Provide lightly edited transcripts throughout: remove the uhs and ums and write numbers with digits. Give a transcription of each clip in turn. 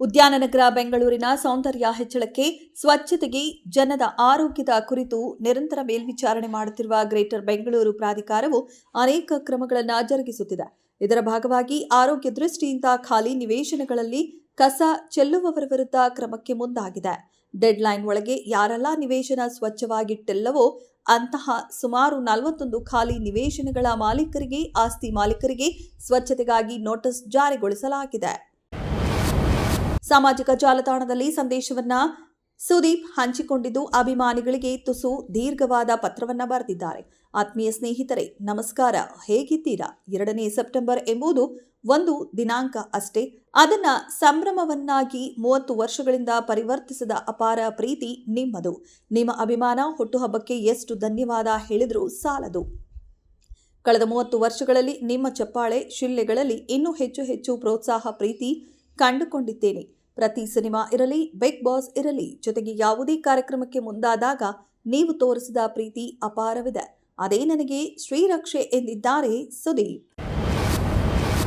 ಉದ್ಯಾನನಗರ ಬೆಂಗಳೂರಿನ ಸೌಂದರ್ಯ ಹೆಚ್ಚಳಕ್ಕೆ ಸ್ವಚ್ಛತೆಗೆ ಜನದ ಆರೋಗ್ಯದ ಕುರಿತು ನಿರಂತರ ಮೇಲ್ವಿಚಾರಣೆ ಮಾಡುತ್ತಿರುವ ಗ್ರೇಟರ್ ಬೆಂಗಳೂರು ಪ್ರಾಧಿಕಾರವು ಅನೇಕ ಕ್ರಮಗಳನ್ನು ಜರುಗಿಸುತ್ತಿದೆ. ಇದರ ಭಾಗವಾಗಿ ಆರೋಗ್ಯ ದೃಷ್ಟಿಯಿಂದ ಖಾಲಿ ನಿವೇಶನಗಳಲ್ಲಿ ಕಸ ಚೆಲ್ಲುವವರ ವಿರುದ್ಧ ಕ್ರಮಕ್ಕೆ ಮುಂದಾಗಿದೆ. ಡೆಡ್ಲೈನ್ ಒಳಗೆ ಯಾರೆಲ್ಲ ನಿವೇಶನ ಸ್ವಚ್ಛವಾಗಿಟ್ಟಿಲ್ಲವೋ ಅಂತಹ ಸುಮಾರು 41 ಖಾಲಿ ನಿವೇಶನಗಳ ಮಾಲೀಕರಿಗೆ, ಆಸ್ತಿ ಮಾಲೀಕರಿಗೆ ಸ್ವಚ್ಛತೆಗಾಗಿ ನೋಟಿಸ್ ಜಾರಿಗೊಳಿಸಲಾಗಿದೆ. ಸಾಮಾಜಿಕ ಜಾಲತಾಣದಲ್ಲಿ ಸಂದೇಶವನ್ನ ಸುದೀಪ್ ಹಂಚಿಕೊಂಡಿದ್ದು, ಅಭಿಮಾನಿಗಳಿಗೆ ತುಸು ದೀರ್ಘವಾದ ಪತ್ರವನ್ನ ಬರೆದಿದ್ದಾರೆ. ಆತ್ಮೀಯ ಸ್ನೇಹಿತರೆ, ನಮಸ್ಕಾರ, ಹೇಗಿದ್ದೀರಾ? 2ನೇ ಸೆಪ್ಟೆಂಬರ್ ಎಂಬುದು ಒಂದು ದಿನಾಂಕ ಅಷ್ಟೇ. ಅದನ್ನ ಸಂಭ್ರಮವನ್ನಾಗಿ 30 ವರ್ಷಗಳಿಂದ ಪರಿವರ್ತಿಸಿದ ಅಪಾರ ಪ್ರೀತಿ ನಿಮ್ಮದು. ನಿಮ್ಮ ಅಭಿಮಾನ ಹುಟ್ಟುಹಬ್ಬಕ್ಕೆ ಎಷ್ಟು ಧನ್ಯವಾದ ಹೇಳಿದ್ರೂ ಸಾಲದು. ಕಳೆದ 30 ವರ್ಷಗಳಲ್ಲಿ ನಿಮ್ಮ ಚಪ್ಪಾಳೆ ಶಿಲ್ಲೆಗಳಲ್ಲಿ ಇನ್ನೂ ಹೆಚ್ಚು ಪ್ರೋತ್ಸಾಹ, ಪ್ರೀತಿ ಕಂಡುಕೊಂಡಿದ್ದೇನೆ. ಪ್ರತಿ ಸಿನಿಮಾ ಇರಲಿ, ಬಿಗ್ ಬಾಸ್ ಇರಲಿ, ಜೊತೆಗೆ ಯಾವುದೇ ಕಾರ್ಯಕ್ರಮಕ್ಕೆ ಮುಂದಾದಾಗ ನೀವು ತೋರಿಸಿದ ಪ್ರೀತಿ ಅಪಾರವಿದೆ. ಅದೇ ನನಗೆ ಶ್ರೀರಕ್ಷೆ ಎಂದಿದ್ದಾರೆ ಸುದೀಪ್.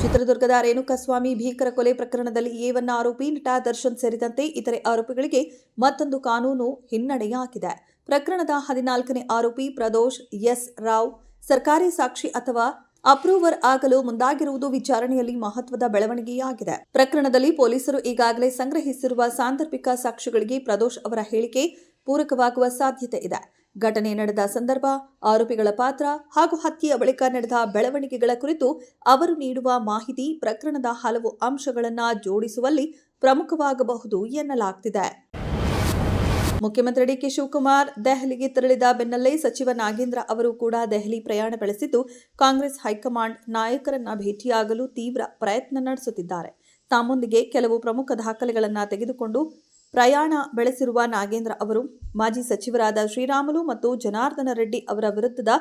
ಚಿತ್ರದುರ್ಗದ ರೇಣುಕಾಸ್ವಾಮಿ ಭೀಕರ ಕೊಲೆ ಪ್ರಕರಣದಲ್ಲಿ A1 ಆರೋಪಿ ನಟ ದರ್ಶನ್ ಸೇರಿದಂತೆ ಇತರೆ ಆರೋಪಿಗಳಿಗೆ ಮತ್ತೊಂದು ಕಾನೂನು ಹಿನ್ನಡೆಯಾಗಿದೆ. ಪ್ರಕರಣದ 14ನೇ ಆರೋಪಿ ಪ್ರದೋಷ್ ಎಸ್ ರಾವ್ ಸರ್ಕಾರಿ ಸಾಕ್ಷಿ ಅಥವಾ ಅಪ್ರೂವರ್ ಆಗಲು ಮುಂದಾಗಿರುವುದು ವಿಚಾರಣೆಯಲ್ಲಿ ಮಹತ್ವದ ಬೆಳವಣಿಗೆಯಾಗಿದೆ. ಪ್ರಕರಣದಲ್ಲಿ ಪೊಲೀಸರು ಈಗಾಗಲೇ ಸಂಗ್ರಹಿಸಿರುವ ಸಾಂದರ್ಭಿಕ ಸಾಕ್ಷ್ಯಗಳಿಗೆ ಪ್ರದೋಷ್ ಅವರ ಹೇಳಿಕೆ ಪೂರಕವಾಗುವ ಸಾಧ್ಯತೆ ಇದೆ. ಘಟನೆ ನಡೆದ ಸಂದರ್ಭ, ಆರೋಪಿಗಳ ಪಾತ್ರ ಹಾಗೂ ಹತ್ಯೆಯ ಬಳಿಕ ನಡೆದ ಬೆಳವಣಿಗೆಗಳ ಕುರಿತು ಅವರು ನೀಡುವ ಮಾಹಿತಿ ಪ್ರಕರಣದ ಹಲವು ಅಂಶಗಳನ್ನು ಜೋಡಿಸುವಲ್ಲಿ ಪ್ರಮುಖವಾಗಬಹುದು ಎನ್ನಲಾಗ್ತಿದೆ. ಮುಖ್ಯಮಂತ್ರಿ ಡಿಕೆ ಶಿವಕುಮಾರ್ ದೆಹಲಿಗೆ ತೆರಳಿದ ಬೆನ್ನಲ್ಲೇ ಸಚಿವ ನಾಗೇಂದ್ರ ಅವರು ಕೂಡ ದೆಹಲಿ ಪ್ರಯಾಣ ಬೆಳೆಸಿದ್ದು, ಕಾಂಗ್ರೆಸ್ ಹೈಕಮಾಂಡ್ ನಾಯಕರನ್ನ ಭೇಟಿಯಾಗಲು ತೀವ್ರ ಪ್ರಯತ್ನ ನಡೆಸುತ್ತಿದ್ದಾರೆ. ತಮ್ಮೊಂದಿಗೆ ಕೆಲವು ಪ್ರಮುಖ ದಾಖಲೆಗಳನ್ನು ತೆಗೆದುಕೊಂಡು ಪ್ರಯಾಣ ಬೆಳೆಸಿರುವ ನಾಗೇಂದ್ರ ಅವರು ಮಾಜಿ ಸಚಿವರಾದ ಶ್ರೀರಾಮುಲು ಮತ್ತು ಜನಾರ್ದನ ರೆಡ್ಡಿ ಅವರ ವಿರುದ್ಧದ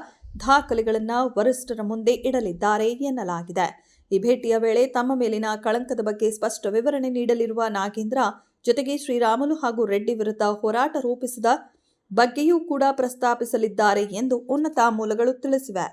ದಾಖಲೆಗಳನ್ನು ವರಿಷ್ಠರ ಮುಂದೆ ಇಡಲಿದ್ದಾರೆ ಎನ್ನಲಾಗಿದೆ. ಈ ಭೇಟಿಯ ವೇಳೆ ತಮ್ಮ ಮೇಲಿನ ಕಳಂಕದ ಬಗ್ಗೆ ಸ್ಪಷ್ಟ ವಿವರಣೆ ನೀಡಲಿರುವ ನಾಗೇಂದ್ರ ಜೊತೆಗೆ ಶ್ರೀರಾಮುಲು ಹಾಗೂ ರೆಡ್ಡಿ ವಿರುದ್ಧ ಹೋರಾಟ ರೂಪಿಸಿದ ಬಗ್ಗೆಯೂ ಕೂಡ ಪ್ರಸ್ತಾಪಿಸಲಿದ್ದಾರೆ ಎಂದು ಉನ್ನತ ಮೂಲಗಳು ತಿಳಿಸಿವೆ.